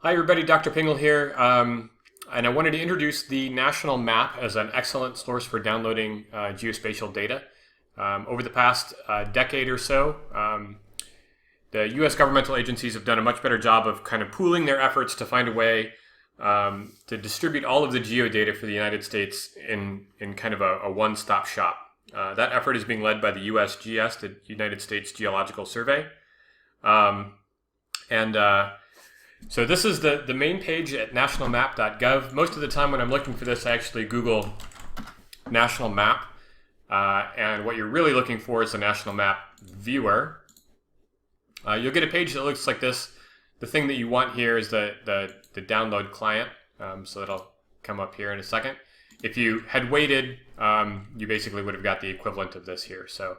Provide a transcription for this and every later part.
Hi everybody, Dr. Pingle here, and I wanted to introduce the national map as an excellent source for downloading geospatial data. Over the past decade or so, the U.S. governmental agencies have done a much better job of kind of pooling their efforts to find a way to distribute all of the geodata for the United States in kind of a one-stop shop. That effort is being led by the USGS, the United States Geological Survey. So this is the main page at nationalmap.gov. Most of the time when I'm looking for this, I actually Google national map. And what you're really looking for is the national map viewer. You'll get a page that looks like this. The thing that you want here is the download client. So that'll come up here in a second. If you had waited, you basically would have got the equivalent of this here. So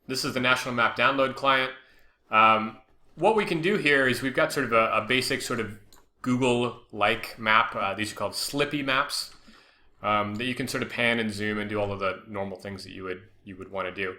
this is the national map download client. What we can do here is we've got sort of a basic sort of Google-like map. These are called Slippy maps that you can sort of pan and zoom and do all of the normal things that you would want to do.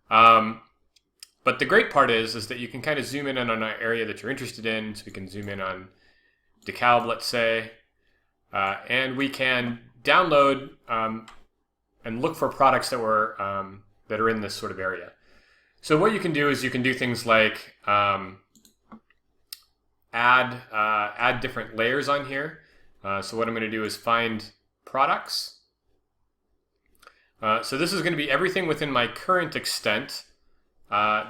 But the great part is that you can kind of zoom in on an area that you're interested in. So we can zoom in on DeKalb, let's say, and we can download and look for products that are in this sort of area. So what you can do is you can do things like add different layers on here. So what I'm going to do is find products. So this is going to be everything within my current extent.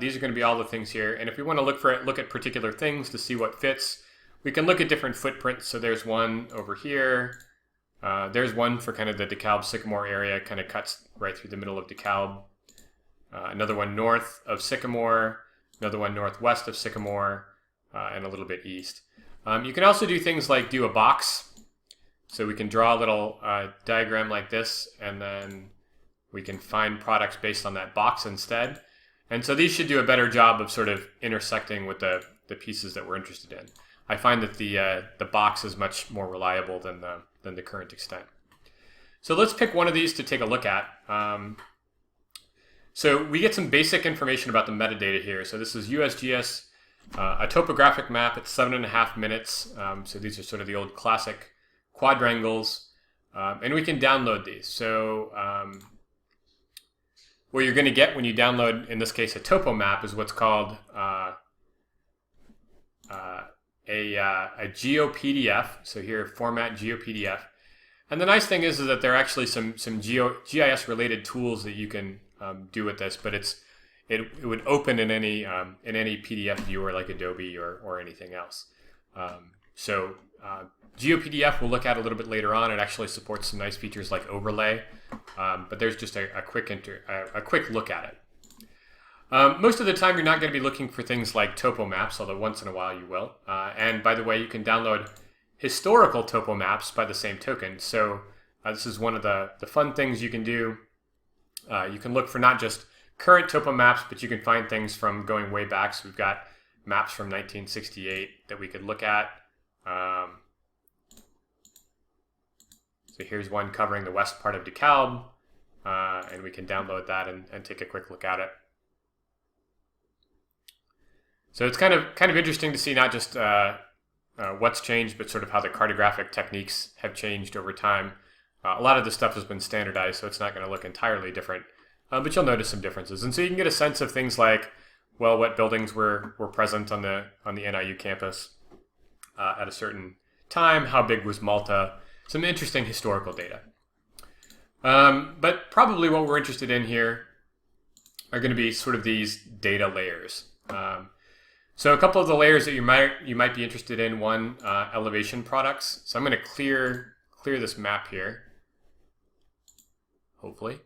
These are going to be all the things here. And if we want to look at particular things to see what fits, we can look at different footprints. So there's one over here. There's one for kind of the DeKalb Sycamore area, kind of cuts right through the middle of DeKalb. Another one north of Sycamore, another one northwest of Sycamore, and a little bit east. You can also do things like do a box. So we can draw a little diagram like this, and then we can find products based on that box instead. And so these should do a better job of sort of intersecting with the pieces that we're interested in. I find that the box is much more reliable than the current extent. So let's pick one of these to take a look at. So we get some basic information about the metadata here. So this is USGS, a topographic map at 7.5 minutes. So these are sort of the old classic quadrangles. And we can download these. So what you're going to get when you download, in this case, a topo map is what's called a GeoPDF. So here, format GeoPDF. And the nice thing is that there are actually some GIS related tools that you can do with this, but it would open in any PDF viewer like Adobe or anything else. So GeoPDF we'll look at a little bit later on. It actually supports some nice features like overlay, but there's just a quick look at it. Most of the time you're not going to be looking for things like topo maps, although once in a while you will. And by the way, you can download historical topo maps by the same token. So this is one of the fun things you can do. You can look for not just current topo maps, but you can find things from going way back. So we've got maps from 1968 that we could look at. So here's one covering the west part of DeKalb, and we can download that and take a quick look at it. So it's kind of interesting to see not just what's changed, but sort of how the cartographic techniques have changed over time. A lot of this stuff has been standardized, so it's not going to look entirely different, but you'll notice some differences. And so you can get a sense of things like, well, what buildings were present on the NIU campus at a certain time, how big was Malta, some interesting historical data. But probably what we're interested in here are going to be sort of these data layers. So a couple of the layers that you might be interested in, one, elevation products. So I'm going to clear this map here. Hopefully.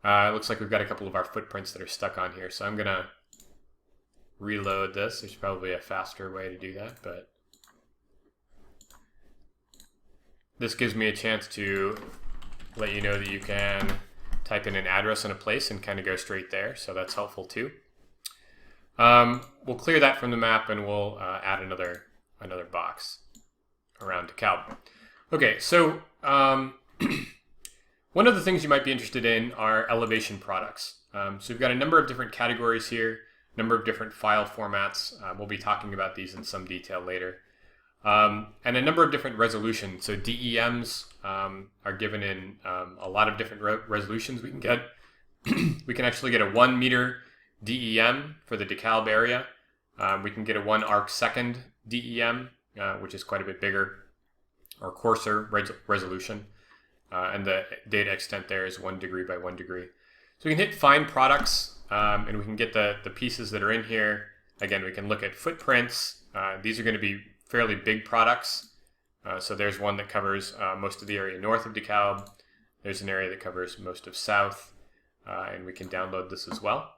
It looks like we've got a couple of our footprints that are stuck on here. So I'm going to reload this. There's probably a faster way to do that, but this gives me a chance to let you know that you can type in an address and a place and kind of go straight there. So that's helpful too. We'll clear that from the map and we'll add another box around DeKalb. Okay, so one of the things you might be interested in are elevation products. So we've got a number of different categories here. number of different file formats. We'll be talking about these in some detail later. And a number of different resolutions. So DEMs are given in a lot of different resolutions we can get. We can actually get a 1 meter DEM for the DeKalb area. We can get a 1 arc-second DEM, which is quite a bit bigger, or coarser resolution. And the data extent there is 1 degree by 1 degree. So we can hit find products, and we can get the pieces that are in here. Again, we can look at footprints. These are going to be fairly big products. So there's one that covers most of the area north of DeKalb. There's an area that covers most of south, and we can download this as well.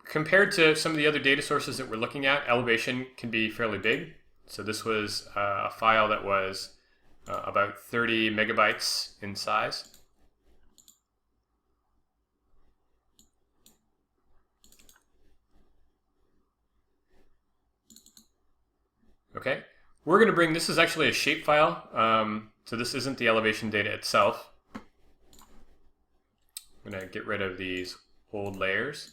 Compared to some of the other data sources that we're looking at, elevation can be fairly big. So this was a file that was about 30 megabytes in size. Okay, we're going to bring, this is actually a shapefile, so this isn't the elevation data itself. I'm going to get rid of these old layers,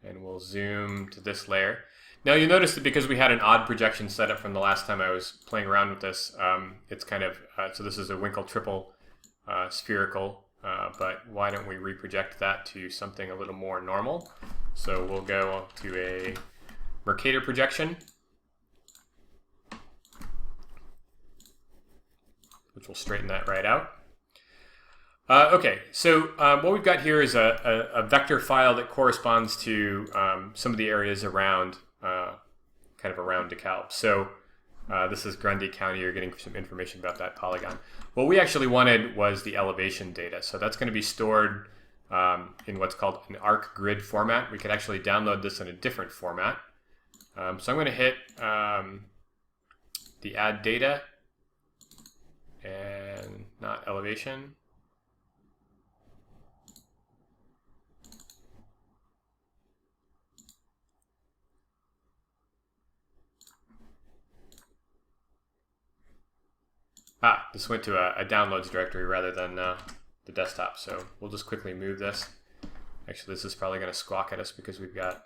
and we'll zoom to this layer. Now you'll notice that because we had an odd projection setup from the last time I was playing around with this, it's kind of, so this is a Winkel triple spherical, but why don't we reproject that to something a little more normal? So we'll go to a Mercator projection, which will straighten that right out. Okay, so what we've got here is a vector file that corresponds to some of the areas around, kind of around DeKalb. So this is Grundy County. You're getting some information about that polygon. What we actually wanted was the elevation data. So that's going to be stored in what's called an ArcGrid format. We could actually download this in a different format. So I'm going to hit the add data and not elevation. This went to a downloads directory rather than the desktop, so we'll just quickly move this. Actually, this is probably going to squawk at us because we've got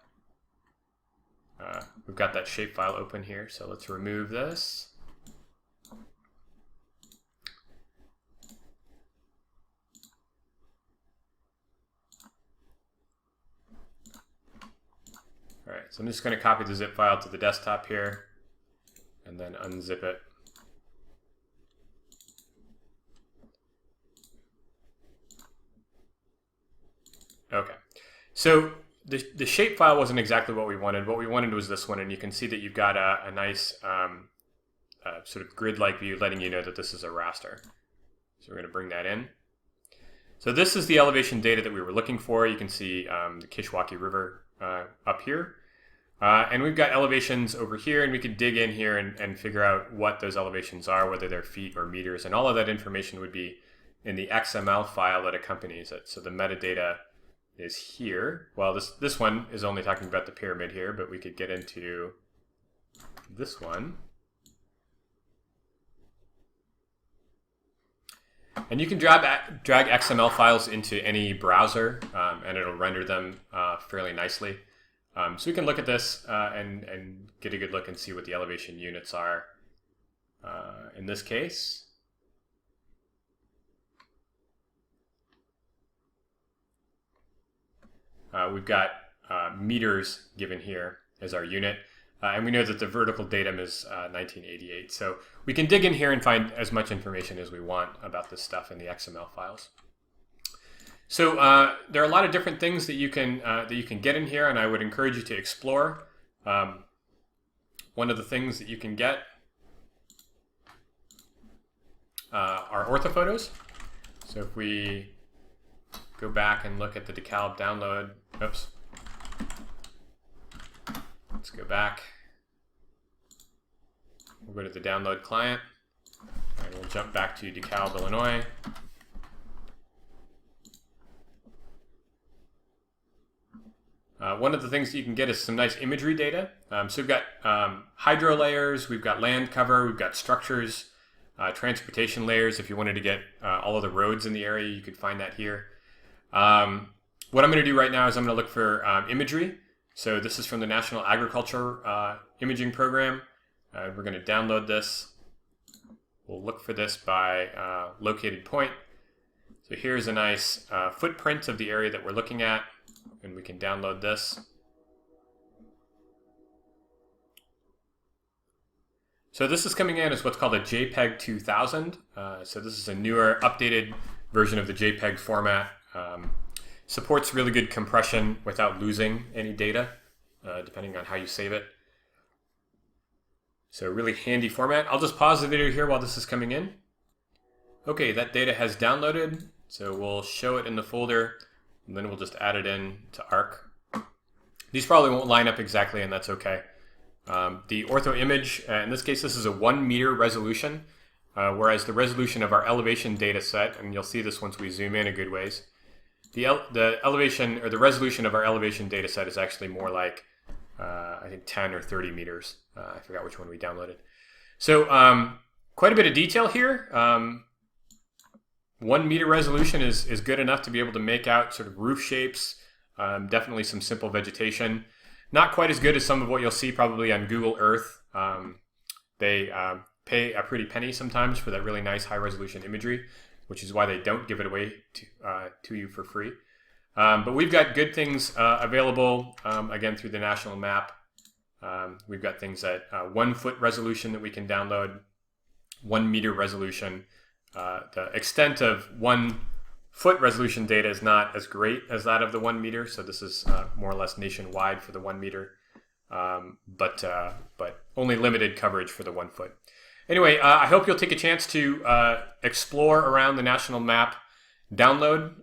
that shapefile open here, so let's remove this. All right, so I'm just going to copy the zip file to the desktop here and then unzip it. Okay, so the shapefile wasn't exactly what we wanted. What we wanted was this one, and you can see that you've got a nice sort of grid-like view letting you know that this is a raster. So we're going to bring that in. So this is the elevation data that we were looking for. You can see the Kishwaukee River up here. And we've got elevations over here, and we could dig in here and figure out what those elevations are, whether they're feet or meters, and all of that information would be in the XML file that accompanies it. So the metadata is here. Well, this one is only talking about the pyramid here, but we could get into this one. And you can drag XML files into any browser, and it'll render them fairly nicely. So we can look at this and get a good look and see what the elevation units are in this case. We've got meters given here as our unit, and we know that the vertical datum is 1988. So we can dig in here and find as much information as we want about this stuff in the XML files. So there are a lot of different things that you can get in here, and I would encourage you to explore. One of the things that you can get are orthophotos. So if we go back and look at the DeKalb download. Oops. Let's go back. We'll go to the download client, and we'll jump back to DeKalb, Illinois. One of the things that you can get is some nice imagery data. So we've got hydro layers, we've got land cover, we've got structures, transportation layers. If you wanted to get all of the roads in the area, you could find that here. what I'm going to do right now is I'm going to look for imagery. So this is from the National Agriculture Imaging Program. We're going to download this. We'll look for this by located point. So here's a nice footprint of the area that we're looking at, and we can download this. So this is coming in as what's called a JPEG 2000. So this is a newer, updated version of the JPEG format. Supports really good compression without losing any data, depending on how you save it. So really handy format. I'll just pause the video here while this is coming in. Okay, that data has downloaded. So we'll show it in the folder, and then we'll just add it in to ARC. These probably won't line up exactly, and that's okay. The ortho image, in this case, this is a 1 meter resolution, whereas the resolution of our elevation data set, and you'll see this once we zoom in a good ways, the elevation or the resolution of our elevation data set is actually more like, I think 10 or 30 meters. I forgot which one we downloaded. So quite a bit of detail here. 1 meter resolution is good enough to be able to make out sort of roof shapes, definitely some simple vegetation. Not quite as good as some of what you'll see probably on Google Earth. They pay a pretty penny sometimes for that really nice high resolution imagery, which is why they don't give it away to you for free. But we've got good things available, again, through the national map. We've got things at 1 foot resolution that we can download, 1 meter resolution. The extent of 1 foot resolution data is not as great as that of the 1 meter, so this is more or less nationwide for the 1 meter, but only limited coverage for the 1 foot. Anyway, I hope you'll take a chance to explore around the national map, download,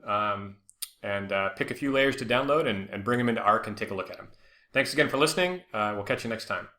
and pick a few layers to download and bring them into ARC and take a look at them. Thanks again for listening. We'll catch you next time.